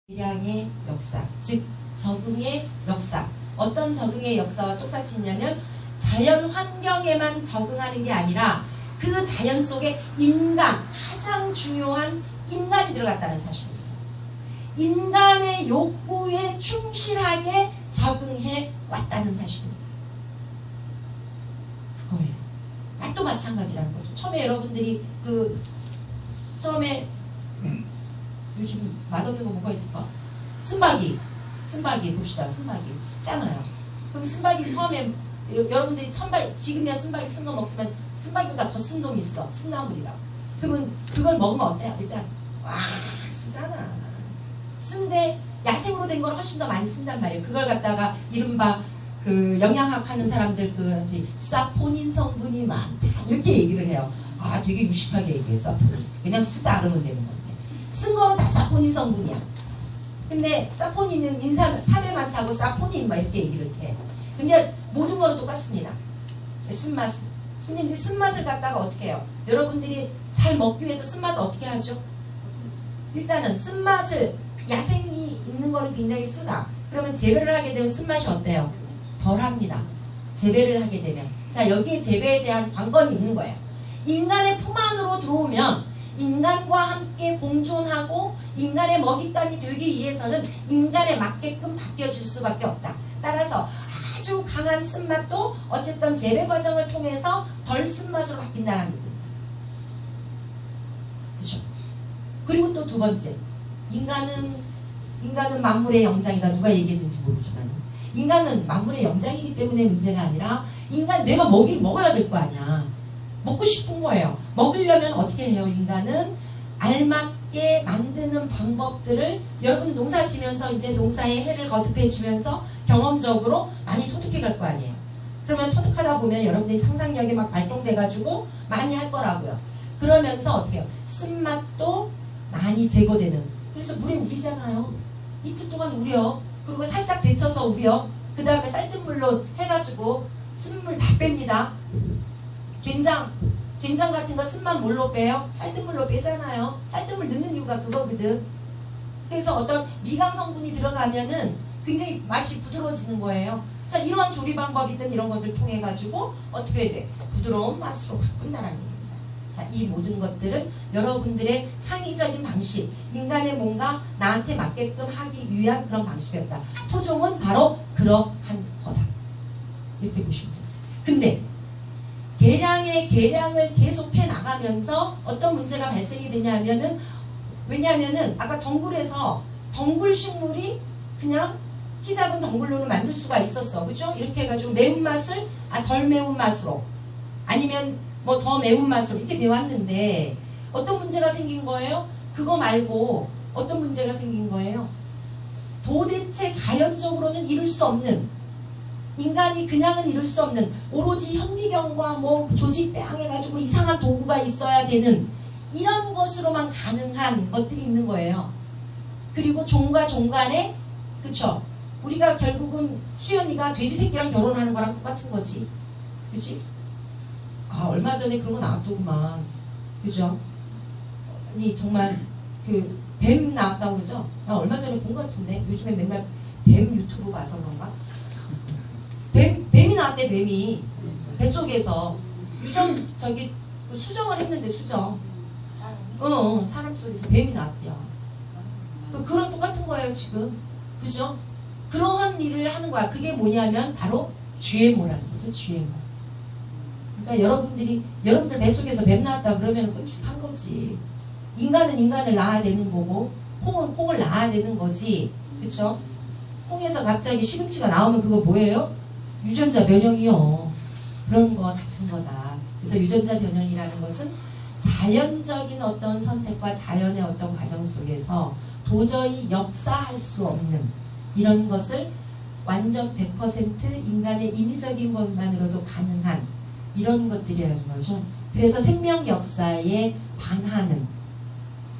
계량의 역사, 즉 적응의 역사. 어떤 적응의 역사와 똑같이 있냐면 자연 환경에만 적응하는 게 아니라 그 자연 속에 인간, 가장 중요한 인간이 들어갔다는 사실입니다. 인간의 욕구에 충실하게 적응해 왔다는 사실입니다. 그거예요. 맛도 마찬가지라는 거죠. 처음에 여러분들이 처음에 요즘 맛없는 거 뭐가 있을까? 쓴바기 봅시다. 쓴바기 쓰잖아요. 그럼 쓴바기 처음에 여러분들이 지금이야 쓴바기 쓴 거 먹지만 쓴바기보다 더 쓴 놈이 있어. 쓴나물이라고. 그러면 그걸 먹으면 어때요? 일단 와 쓰잖아. 쓴데 야생으로 된 걸 훨씬 더 많이 쓴단 말이에요. 그걸 갖다가 이른바 영양학 하는 사람들 사포닌 성분이 많다 이렇게 얘기를 해요. 아 되게 유식하게 얘기해. 사포닌 그냥 쓰다 그러면 되는 건데 쓴 거는 다 사포닌 성분이야. 근데 사포닌은 인삼에 많다고 사포닌 막 이렇게 얘기를 해. 근데 모든 거는 똑같습니다. 쓴맛. 근데 이제 쓴맛을 갖다가 어떻게 해요? 여러분들이 잘 먹기 위해서 쓴맛을 어떻게 하죠? 일단은 쓴맛을 야생이 있는 거는 굉장히 쓰다. 그러면 재배를 하게 되면 쓴맛이 어때요? 덜합니다. 재배를 하게 되면. 자, 여기에 재배에 대한 관건이 있는 거예요. 인간의 품 안으로 들어오면 인간과 함께 공존하고 인간의 먹잇감이 되기 위해서는 인간에 맞게끔 바뀌어질 수밖에 없다. 따라서 아주 강한 쓴맛도 어쨌든 재배 과정을 통해서 덜 쓴맛으로 바뀐다는 겁니다. 그렇죠? 그리고 또 두 번째, 인간은 만물의 영장이다. 누가 얘기했는지 모르지만 인간은 만물의 영장이기 때문에 문제가 아니라 내가 먹이를 먹어야 될 거 아니야. 먹고 싶은 거예요. 먹으려면 어떻게 해요? 인간은 알맞게 만드는 방법들을 여러분 농사 지면서 이제 농사에 해를 거듭해 주면서 경험적으로 많이 터득해 갈 거 아니에요. 그러면 터득하다 보면 여러분들이 상상력이 막 발동돼 가지고 많이 할 거라고요. 그러면서 어떻게 해요? 쓴맛도 많이 제거되는. 그래서 물에 우리잖아요. 이틀 동안 우려. 그리고 살짝 데쳐서 우려. 그 다음에 쌀뜨물로 해가지고 쓴물 다 뺍니다. 된장 같은 거 쓴맛 뭘로 빼요? 쌀뜨물로 빼잖아요. 쌀뜨물 넣는 이유가 그거거든. 그래서 어떤 미강 성분이 들어가면은 굉장히 맛이 부드러워지는 거예요. 자, 이러한 조리 방법이든 이런 것들 통해 가지고 어떻게 돼? 부드러운 맛으로 바꾼다는 얘기입니다. 자, 이 모든 것들은 여러분들의 창의적인 방식, 인간의 뭔가 나한테 맞게끔 하기 위한 그런 방식이었다. 토종은 바로 그러한 거다. 이렇게 보시면 됩니다. 근데 계량을 계속해 나가면서 어떤 문제가 발생이 되냐면은, 왜냐하면은 아까 덩굴에서 덩굴 식물이 그냥 키 작은 덩굴로는 만들 수가 있었어. 그죠? 이렇게 해가지고 매운맛을 덜 매운맛으로 아니면 뭐 더 매운맛으로 이렇게 되어왔는데 어떤 문제가 생긴 거예요? 그거 말고 어떤 문제가 생긴 거예요? 도대체 자연적으로는 이룰 수 없는, 인간이 그냥은 이룰 수 없는, 오로지 현미경과 뭐 조직배양 해가지고 이상한 도구가 있어야 되는 이런 것으로만 가능한 것들이 있는 거예요. 그리고 종과 종 간에, 그쵸? 우리가 결국은 수연이가 돼지 새끼랑 결혼하는 거랑 똑같은 거지. 그치? 아, 얼마 전에 그런 거 나왔더구만. 그죠? 아니, 정말, 뱀 나왔다고 그러죠? 나 얼마 전에 본 것 같은데, 요즘에 맨날 뱀 유튜브 봐서 그런가? 뱀이 나왔대, 뱀이. 뱃속에서. 수정을 했는데, 수정. 사람 속에서 뱀이 나왔대요. 그런 똑같은 거예요, 지금. 그죠? 그러한 일을 하는 거야. 그게 뭐냐면, 바로 GMO라는 거죠, GMO. 그러니까 여러분들 뱃속에서 뱀 나왔다 그러면 끔찍한 거지. 인간은 인간을 낳아야 되는 거고, 콩은 콩을 낳아야 되는 거지. 그쵸? 콩에서 갑자기 시금치가 나오면 그거 뭐예요? 유전자 변형이요. 그런 거 같은 거다. 그래서 유전자 변형이라는 것은 자연적인 어떤 선택과 자연의 어떤 과정 속에서 도저히 역사할 수 없는 이런 것을 완전 100% 인간의 인위적인 것만으로도 가능한 이런 것들이라는 거죠. 그래서 생명 역사에 반하는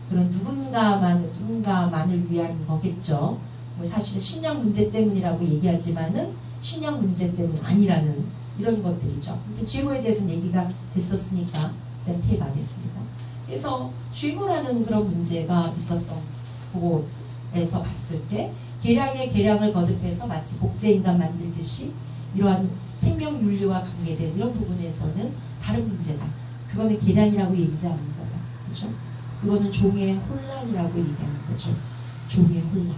그런 누군가만을 위한 거겠죠. 뭐 사실 신약 문제 때문이라고 얘기하지만은 신약 문제 때문 아니라는 이런 것들이죠. 근데 GMO에 대해서는 얘기가 됐었으니까 일단 피해가겠습니다. 그래서 GMO라는 그런 문제가 있었던 거고, 에서 봤을 때 계량의 계량을 거듭해서 마치 복제인간 만들듯이 이러한 생명윤리와 관계된 이런 부분에서는 다른 문제다. 그거는 계량이라고 얘기하지 않는 거다. 그렇죠? 그거는 종의 혼란이라고 얘기하는 거죠. 종의 혼란.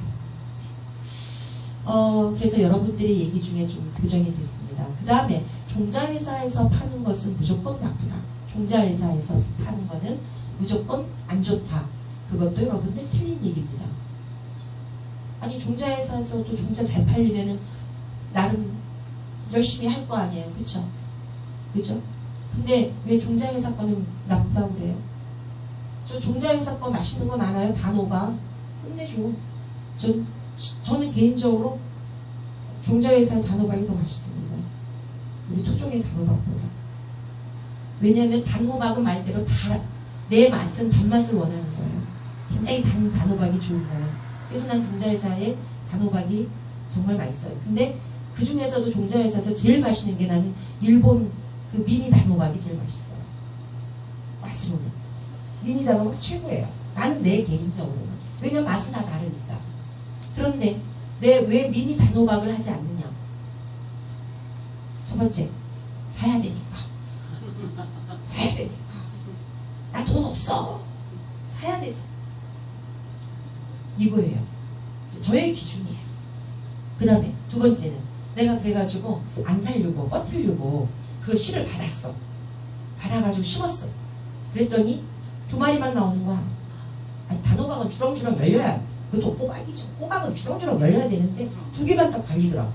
그래서 여러분들의 얘기 중에 좀 교정이 됐습니다. 그 다음에 종자회사에서 파는 것은 무조건 나쁘다. 종자회사에서 파는 거는 무조건 안 좋다. 그것도 여러분들 틀린 얘기입니다. 아니 종자회사에서도 종자 잘 팔리면은 나름 열심히 할 거 아니에요. 그쵸? 그죠? 근데 왜 종자회사 거는 나쁘다고 그래요? 저 종자회사 거 맛있는 거 많아요. 단호박 끝내줘. 저는 개인적으로 종자회사의 단호박이 더 맛있습니다. 우리 토종의 단호박보다. 왜냐하면 단호박은 말대로 내 맛은 단맛을 원하는 거예요. 굉장히 단 단호박이 좋은 거예요. 그래서 난 종자회사의 단호박이 정말 맛있어요. 근데 그 중에서도 종자회사에서 제일 맛있는 게 나는 일본 그 미니 단호박이 제일 맛있어요. 맛으로는. 미니 단호박 최고예요. 나는 내 개인적으로는. 왜냐면 맛은 다 다르니까. 그런데 내 왜 미니 단호박을 하지 않느냐? 첫 번째, 사야 되니까. 사야 되니까. 나 돈 없어. 사야 돼서. 이거예요. 저의 기준이에요. 그 다음에 두 번째는 내가 그래가지고 안 살려고 뻗으려고 그 씨를 받았어. 받아가지고 심었어. 그랬더니 2마리만 나오는 거야. 아니 단호박은 주렁주렁 열려야 그것도 호박이죠. 호박은 주렁주렁 열려야 되는데 2개만 딱 달리더라고.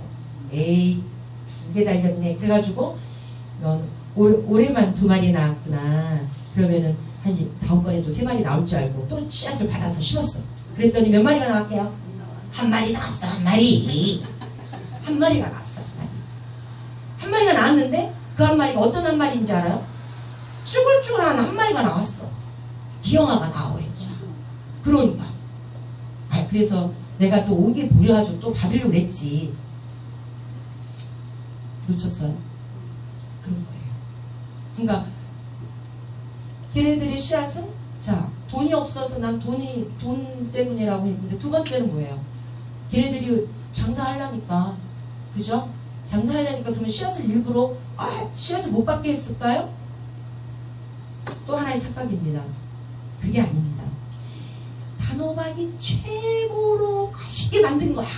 에이 2개 달렸네. 그래가지고 넌 올해만 2마리 나왔구나. 그러면은 한 다음번에도 3마리 나올 줄 알고 또 씨앗을 받아서 심었어. 그랬더니 몇 마리가 나왔게요? 1마리 나왔어. 1마리. 1마리가 나왔어. 1마리가 나왔는데 그 1마리가 어떤 1마리인지 알아요? 쭈글쭈글한 1마리가 나왔어. 기형아가 나와버린 거야. 그러니까. 그래서 내가 또 오게 부려가지고 또 받으려고 그랬지. 놓쳤어요. 그런 거예요. 그러니까 걔네들의 씨앗은 자 돈이 없어서 난 돈 때문이라고 했는데 두 번째는 뭐예요? 걔네들이 장사하려니까 그죠? 장사하려니까 그러면 씨앗을 일부러 씨앗을 못 받게 했을까요? 또 하나의 착각입니다. 그게 아닙니다. 단호박이 최고로 맛있게 만든 거야.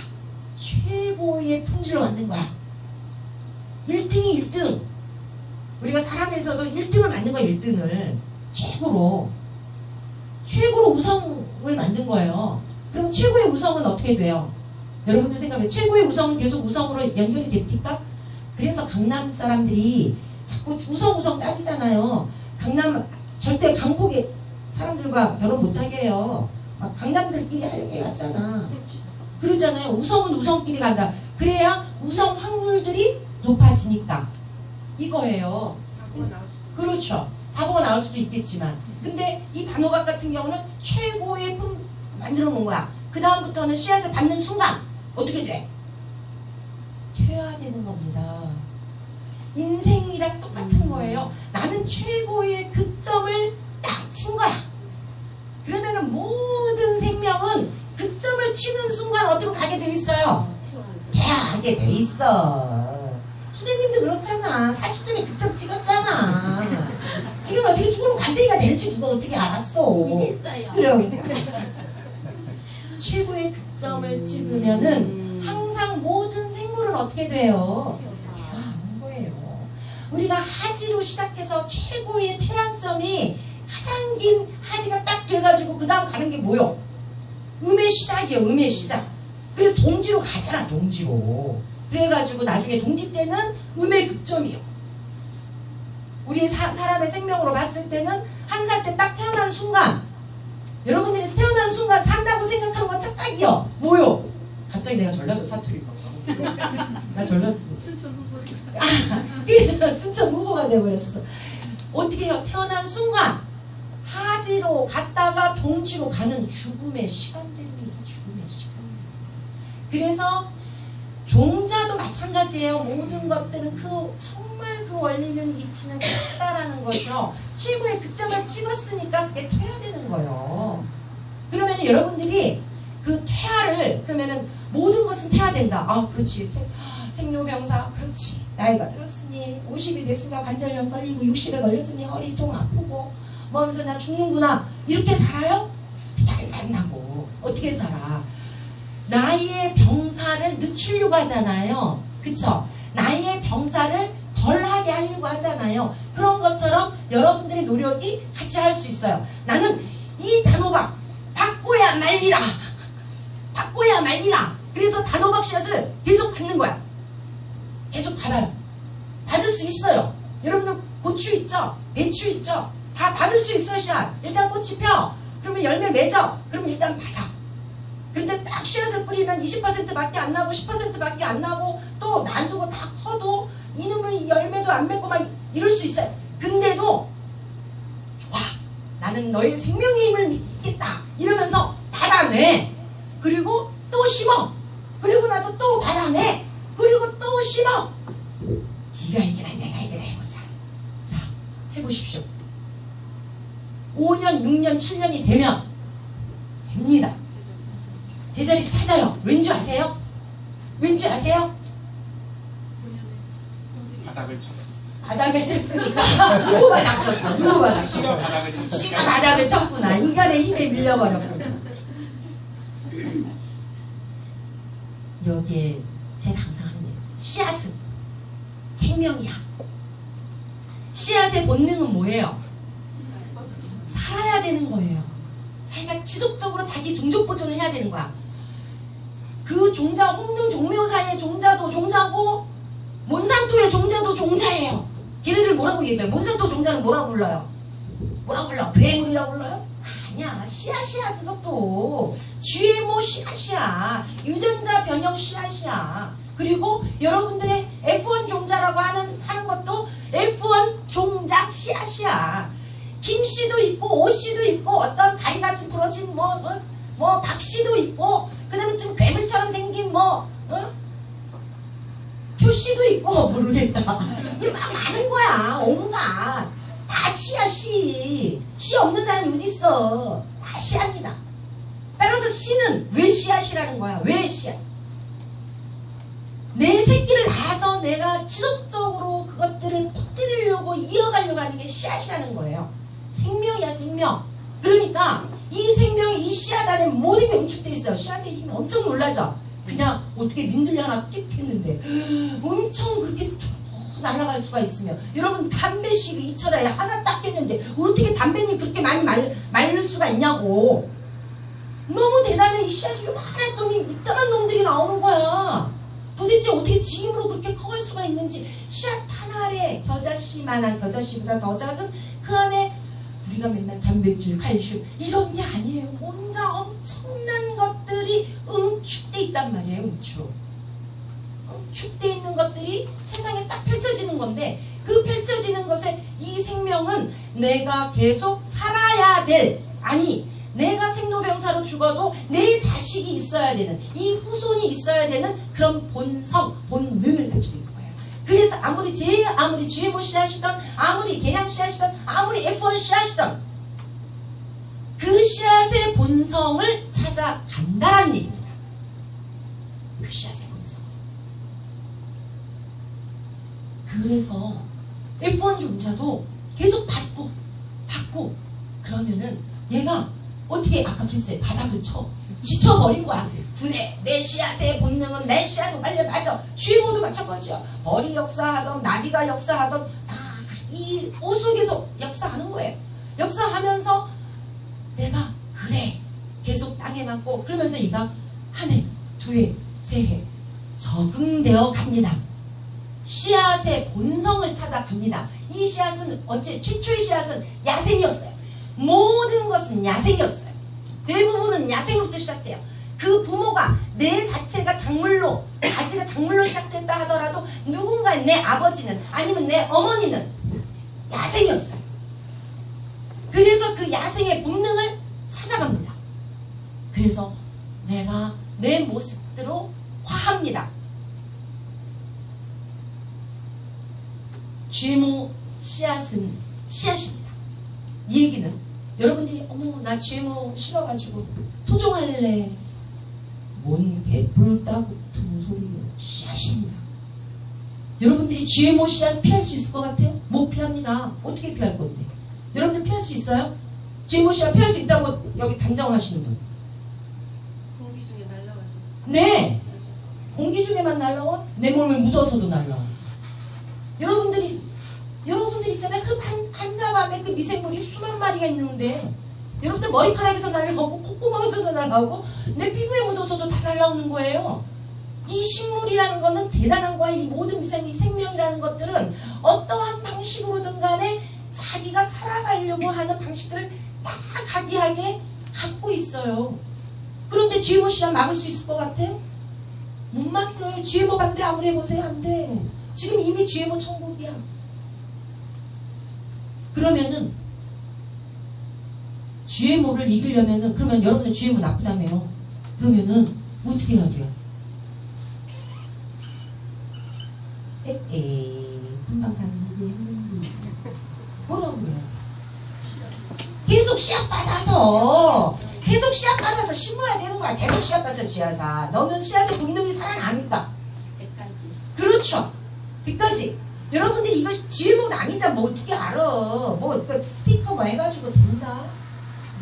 최고의 품질로 만든 거야. 1등이 1등. 우리가 사람에서도 1등을 만든 거야. 1등을 최고로 우성을 만든 거예요. 그럼 최고의 우성은 어떻게 돼요? 여러분들 생각해. 최고의 우성은 계속 우성으로 연결이 됩니까? 그래서 강남 사람들이 자꾸 우성 따지잖아요. 강남 절대 강북에 사람들과 결혼 못하게 해요. 막 강남들끼리 하려고 해갔잖아. 그러잖아요. 우성은 우성끼리 간다. 그래야 우성 확률들이 높아지니까. 이거예요. 그렇죠. 바보가 나올 수도 있겠지만. 근데 이 단호박 같은 경우는 최고의 품 만들어 놓은 거야. 그 다음부터는 씨앗을 받는 순간 어떻게 돼? 퇴화되는 겁니다. 인생이랑 똑같은 거예요. 나는 최고의 극점을 딱 친 거야. 그러면은 모든 생명은 극점을 치는 순간 어디로 가게 돼 있어요? 퇴화하게 돼 있어. 수녀님도 그렇잖아. 40점에 극점 찍었잖아. 지금 어떻게 죽으면 관대기가 될지 누가 어떻게 알았어. 그러니까 최고의 극점을 찍으면은 항상 모든 생물은 어떻게 돼요? 퇴화하는 거예요. 우리가 하지로 시작해서 최고의 태양점이 가장 긴 하지가 딱 돼가지고 그 다음 가는 게 뭐요? 음의 시작이에요. 음의 시작. 그래서 동지로 가잖아. 동지로. 그래가지고 나중에 동지 때는 음의 극점이요. 우리 사람의 생명으로 봤을 때는 한 살 때 딱 태어나는 순간 여러분들이 태어나는 순간 산다고 생각한 건 착각이요. 뭐요? 갑자기 내가 전라도 사투리 나 전라도 순천 후보 순천 후보가 돼버렸어. 어떻게 해요? 태어난 순간 하지로 갔다가 동지로 가는 죽음의 시간들입니다. 죽음의 시간. 그래서 종자도 마찬가지예요. 모든 것들은 정말 그 원리는 이치는 같다라는 거죠. 최고의 극점을 찍었으니까 그게 퇴화되는 거예요. 그러면 여러분들이 그 퇴화를 그러면은 모든 것은 퇴화된다. 아 그렇지. 생로병사 그렇지. 나이가 들었으니 50이 됐으니까 관절염 걸리고 60에 걸렸으니 허리통 아프고 뭐 하면서 나 죽는구나. 이렇게 살아요? 안 산다고. 어떻게 살아? 나이의 병사를 늦추려고 하잖아요. 그쵸? 나이의 병사를 덜하게 하려고 하잖아요. 그런 것처럼 여러분들의 노력이 같이 할 수 있어요. 나는 이 단호박 바꿔야 말리라. 바꿔야 말리라. 그래서 단호박 씨앗을 계속 받는 거야. 계속 받아요. 받을 수 있어요. 여러분들 고추 있죠? 배추 있죠? 다 받을 수 있어요. 씨앗. 일단 꽃이 펴. 그러면 열매 맺어. 그럼 일단 받아. 근데 딱 씨앗을 뿌리면 20%밖에 안 나고 10%밖에 안 나고 또 놔두고 다 커도 이놈의 열매도 안 맺고 막 이럴 수 있어요. 근데도 좋아. 나는 너의 생명의 힘을 믿겠다. 이러면서 받아내. 그리고 또 심어. 그리고 나서 또 받아내. 그리고 또 심어. 네가 이기나 내가 이기나 해보자. 자, 해보십시오. 5년, 6년, 7년이 되면 됩니다. 제자리 찾아요. 왠지 아세요? 왠지 아세요? 바닥을 쳤어. 바닥을 쳤으니까 누구가 닥쳤어? 누구가 닥쳤어? 씨가 바닥을 쳤어. 씨가 바닥을 쳤구나. 인간의 힘에 밀려버렸구나. 여기에 제가 항상 하는 얘기. 씨앗은 생명이야. 씨앗의 본능은 뭐예요? 살아야 되는 거예요. 자기가 지속적으로 자기 종족 보존을 해야 되는 거야. 그 종자, 홍릉 종묘사의 종자도 종자고 몬산토의 종자도 종자예요. 걔네들 뭐라고 얘기해요? 몬산토 종자는 뭐라고 불러요? 뭐라고 불러? 괴물이라고 불러요? 아니야. 씨앗이야. 그것도 GMO 씨앗이야. 유전자 변형 씨앗이야. 그리고 여러분들의 F1 종자라고 사는 것도 F1 종자 씨앗이야. 김씨도 있고 오씨도 있고 어떤 다리같이 부러진 박씨도 있고 그 다음에 지금 괴물처럼 생긴 표씨도 있고 모르겠다. 이게 막 많은 거야. 온갖 다 씨야. 씨 없는 사람이 어디 있어. 다 씨앗이다. 따라서 씨는 왜 씨앗이라는 거야. 왜 씨앗. 내 새끼를 낳아서 내가 지속적으로 그것들을 터뜨리려고 이어가려고 하는 게 씨앗이라는 거예요. 생명이야. 생명. 그러니까 이 생명이 이 씨앗 안에 모든 게 응축되어 있어요. 씨앗의 힘이 엄청 놀라죠. 그냥 어떻게 민들레 하나 띡 했는데 엄청 그렇게 툭 날아갈 수가 있으며 여러분 담배씨가 이 철에 하나 딱 했는데 어떻게 담배잎 그렇게 많이 말릴 수가 있냐고. 너무 대단해. 이 씨앗이 요만했더니 이딴한 놈들이 나오는 거야. 도대체 어떻게 지 힘으로 그렇게 커갈 수가 있는지. 씨앗 하나에 겨자씨만한, 겨자씨보다 더 작은 그 안에 우리가 맨날 단백질, 칼슘 이런 게 아니에요. 뭔가 엄청난 것들이 응축돼 있단 말이에요. 응축돼 있는 것들이 세상에 딱 펼쳐지는 건데 그 펼쳐지는 것에 이 생명은 내가 계속 살아야 될, 아니 내가 생로병사로 죽어도 내 자식이 있어야 되는, 이 후손이 있어야 되는 그런 본성, 본능을 가지고 있는 거예요. 그래서 아무리 GMO 씨앗이던, 아무리 개양 씨앗이던, 아무리 F1 씨앗이던 그 씨앗의 본성을 찾아간다는 얘기입니다. 그 씨앗의 본성. 그래서 F1 종자도 계속 받고 그러면은 얘가 어떻게 아까 그랬어요. 바닥을 쳐. 지쳐버린 거야. 그래, 내 씨앗의 본능은 내 씨앗은 빨리 맞아. GMO도 마찬가지야. 벌이 역사하던 나비가 역사하던 다 이 옷 속에서 역사하는 거예요. 역사하면서 내가 그래 계속 땅에 맞고 그러면서 얘가 한 해, 두 해, 세 해 적응되어 갑니다. 씨앗의 본성을 찾아갑니다. 이 씨앗은 최초의 씨앗은 야생이었어요. 모든 것은 야생이었어요. 대부분은 야생으로부터 시작돼요. 그 부모가 내 자체가 작물로, 가지가 작물로 시작된다 하더라도 누군가의 내 아버지는 아니면 내 어머니는 야생이었어요. 그래서 그 야생의 본능을 찾아갑니다. 그래서 내가 내 모습대로 화합니다. GMO 씨앗은 씨앗입니다. 이 얘기는 여러분들이 어머 나 GMO 싫어가지고 토종할래 뭔 개뿔 따구튼 소리예요. 씨앗입니다. 여러분들이 GMO 씨앗 피할 수 있을 것 같아요? 못 피합니다. 어떻게 피할 건데? 여러분들 피할 수 있어요? GMO 씨앗 피할 수 있다고 여기 단정하시는 분? 공기 중에 날라가지. 네. 공기 중에만 날라와? 내 몸을 묻어서도 날라와. 여러분들 있잖아요. 흙 한 자밤에 그 미생물이 수만 마리가 있는데 여러분들 머리카락에서 날라오고 콧구멍에서도 날라오고 내 피부에 묻어서도 다 날라오는 거예요. 이 식물이라는 거는 대단한 거야. 이 모든 미생물, 생명이라는 것들은 어떠한 방식으로든 간에 자기가 살아가려고 하는 방식들을 다 각이하게 갖고 있어요. 그런데 GMO 씨앗 막을 수 있을 것 같아요? 못 막혀요. GMO 반대 아무리 해보세요. 안 돼. 지금 이미 GMO 천국이야. 그러면은 GMO를 이기려면은 그러면 여러분들 GMO 나쁘다며요. 그러면은 어떻게 해야 돼요? 금방 당신이 뭐라고요? 계속 씨앗 받아서 심어야 되는 거야. 계속 씨앗 받아서 씨앗아. 너는 씨앗의 본능이 살아나니까. 100가지. 그렇죠. 100가지. 여러분들 이거 GMO는 아니다. 뭐 어떻게 알아. 뭐 스티커 뭐 해가지고 된다.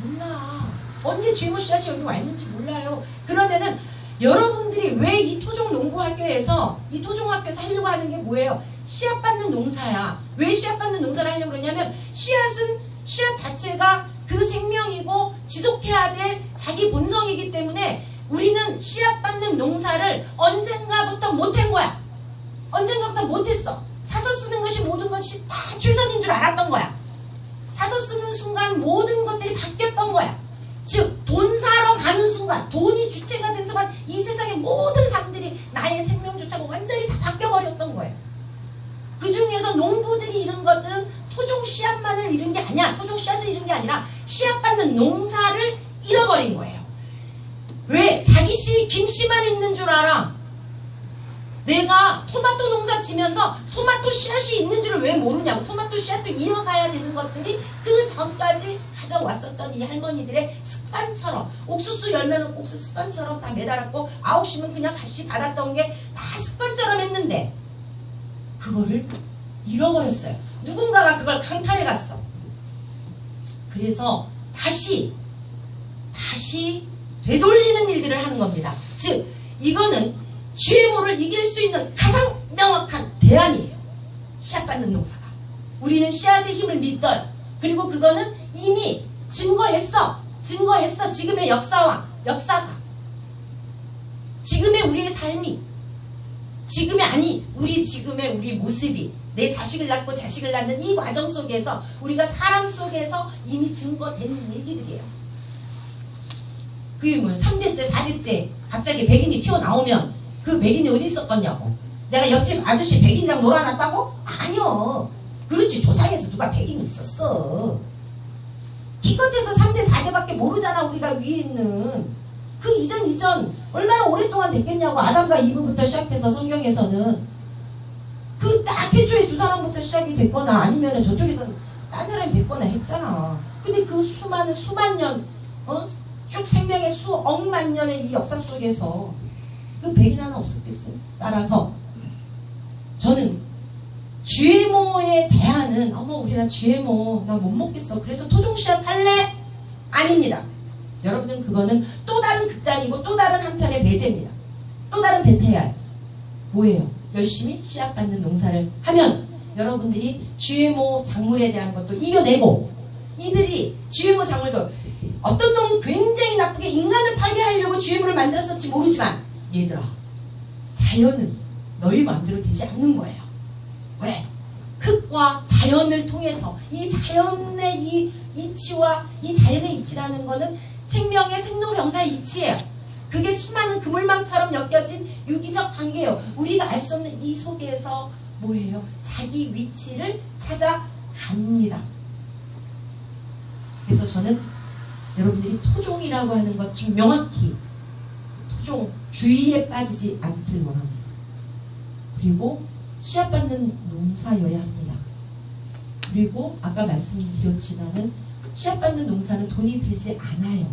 몰라. 언제 GMO 씨앗이 여기 와 있는지 몰라요. 그러면은 여러분들이 왜 이 토종농부학교에서 이 토종학교에서 하려고 하는 게 뭐예요? 씨앗 받는 농사야. 왜 씨앗 받는 농사를 하려고 그러냐면 씨앗 자체가 그 생명이고 지속해야 될 자기 본성이기 때문에 우리는 씨앗 받는 농사를 언젠가부터 못한 거야. 언젠가부터 못했어. 사서 쓰는 것이 모든 것이 다 최선인 줄 알았던 거야. 사서 쓰는 순간 모든 것들이 바뀌었던 거야. 즉 돈 사러 가는 순간, 돈이 주체가 된 순간 이 세상의 모든 사람들이 나의 생명조차가 완전히 다 바뀌어버렸던 거예요. 그 중에서 농부들이 잃은 것들은 토종 씨앗만을 잃은 게 아니야. 토종 씨앗을 잃은 게 아니라 씨앗 받는 농사를 잃어버린 거예요. 왜? 자기 씨 김씨만 있는 줄 알아. 내가 토마토 농사 지면서 토마토 씨앗이 있는 줄을 왜 모르냐고. 토마토 씨앗도 이어가야 되는 것들이 그 전까지 가져왔었던 이 할머니들의 습관처럼, 옥수수 열매는 옥수수 습관처럼 다 매달았고 9시면 그냥 같이 받았던 게 다 습관처럼 했는데 그거를 잃어버렸어요. 누군가가 그걸 강탈해 갔어. 그래서 다시 되돌리는 일들을 하는 겁니다. 즉 이거는 GMO를 이길 수 있는 가장 명확한 대안이에요. 씨앗 받는 농사가. 우리는 씨앗의 힘을 믿어요. 그리고 그거는 이미 증거했어. 지금의 역사가. 지금의 우리의 삶이. 지금의 우리 모습이. 내 자식을 낳고 자식을 낳는 이 과정 속에서 우리가 사람 속에서 이미 증거된 얘기들이에요. 그게 뭐 3대째 4대째 갑자기 백인이 튀어나오면 그 백인이 어디 있었겠냐고. 내가 옆집 아저씨 백인이랑 놀아놨다고? 아니요. 그렇지. 조상에서 누가 백인이 있었어. 기껏해서 3대 4대밖에 모르잖아. 우리가 위에 있는. 그 이전 얼마나 오랫동안 됐겠냐고. 아담과 이브부터 시작해서 성경에서는 그 딱 태초에 두 사람부터 시작이 됐거나 아니면 저쪽에서는 딴 사람이 됐거나 했잖아. 근데 그 수만 년 쭉 생명의 수억만 년의 이 역사 속에서 그 백인 하나 없었겠어요. 따라서 저는 GMO에 대한은 우리나 GMO 나 못 먹겠어. 그래서 토종씨앗 할래? 아닙니다. 여러분들은 그거는 또 다른 극단이고 또 다른 한편의 배제입니다. 또 다른 배태야. 뭐예요? 열심히 씨앗 받는 농사를 하면 여러분들이 GMO 작물에 대한 것도 이겨내고 이들이 GMO 작물도 어떤 놈은 굉장히 나쁘게 인간을 파괴하려고 GMO를 만들었을지 모르지만 얘들아, 자연은 너희 마음대로 되지 않는 거예요. 왜? 흙과 자연을 통해서 이 자연의 이 이치와 이 자연의 이치라는 거는 생명의 생로병사의 이치예요. 그게 수많은 그물망처럼 엮여진 유기적 관계예요. 우리가 알 수 없는 이 속에서 뭐예요? 자기 위치를 찾아갑니다. 그래서 저는 여러분들이 토종이라고 하는 것 좀 명확히 토종 주의에 빠지지 않길 원합니다. 그리고 씨앗 받는 농사여야 합니다. 그리고 아까 말씀드렸지만은 씨앗 받는 농사는 돈이 들지 않아요.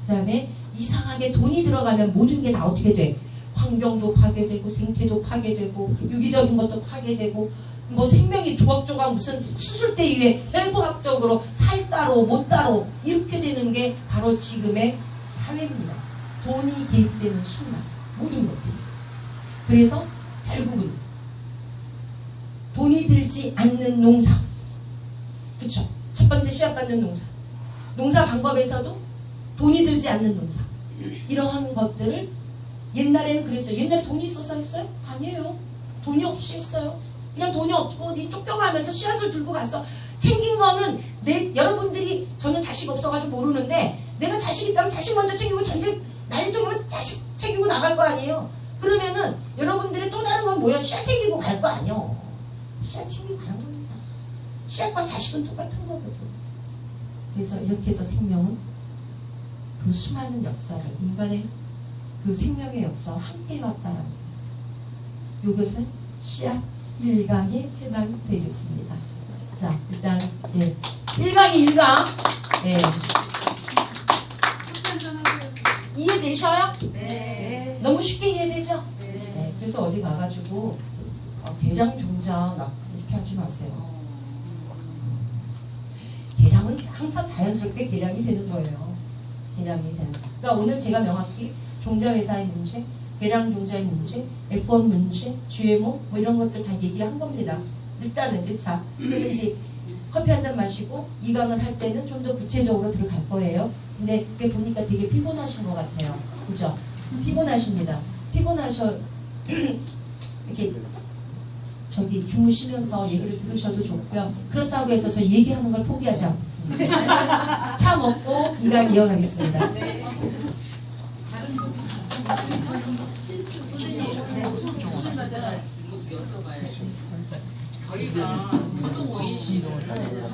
그 다음에 이상하게 돈이 들어가면 모든 게 다 어떻게 돼? 환경도 파괴되고 생태도 파괴되고 유기적인 것도 파괴되고 뭐 생명이 조각조각 무슨 수술대 위에 헬보학적으로 살 따로 못 따로 이렇게 되는 게 바로 지금의 사회입니다. 돈이 개입되는 순간 모든 것들이. 그래서 결국은 돈이 들지 않는 농사, 그쵸? 첫 번째 씨앗받는 농사, 농사 방법에서도 돈이 들지 않는 농사, 이러한 것들을 옛날에는 그랬어요. 옛날에 돈이 있어서 했어요? 아니에요. 돈이 없이 했어요. 그냥 돈이 없고 니 쫓겨가면서 씨앗을 들고 갔어. 챙긴 거는 여러분들이, 저는 자식 없어가지고 모르는데, 내가 자식 있다면 자식 먼저 챙기고 전쟁 난리통이면 자식 챙기고 나갈 거 아니에요. 그러면은 여러분들의 또 다른 건 뭐예요? 씨앗 챙기고 갈 거 아니에요. 씨앗 챙기고 가는 겁니다. 씨앗과 자식은 똑같은 거거든. 그래서 이렇게 해서 생명은 그 수많은 역사를, 인간의 그 생명의 역사와 함께 왔다는 겁니다. 이것은 씨앗 1강에 해당되겠습니다. 자, 일단 1강이 1강 이해되셔요? 네. 너무 쉽게 이해되죠? 네. 그래서 어디 가가지고 계량 종자 이렇게 하지 마세요. 계량은 항상 자연스럽게 계량이 되는 거예요. 계량이 되는 거. 그러니까 오늘 제가 명확히 종자회사의 문제, 계량 종자의 문제, F1 문제, GMO 뭐 이런 것들 다 얘기를 한 겁니다. 일단은 1차. 그리고 이제 커피 한 잔 마시고 2강을 할 때는 좀 더 구체적으로 들어갈 거예요. 근데 그게 보니까 되게 피곤하신 것 같아요. 그죠? 피곤하십니다. 피곤하셔 이렇게 저기 주무시면서 얘기를 들으셔도 좋고요. 그렇다고 해서 저 얘기하는 걸 포기하지 않겠습니다. 차 먹고 2강 이어가겠습니다. 네. 선생님, 무슨 말인지 여쭤봐야지. 저희가 소동 5인실을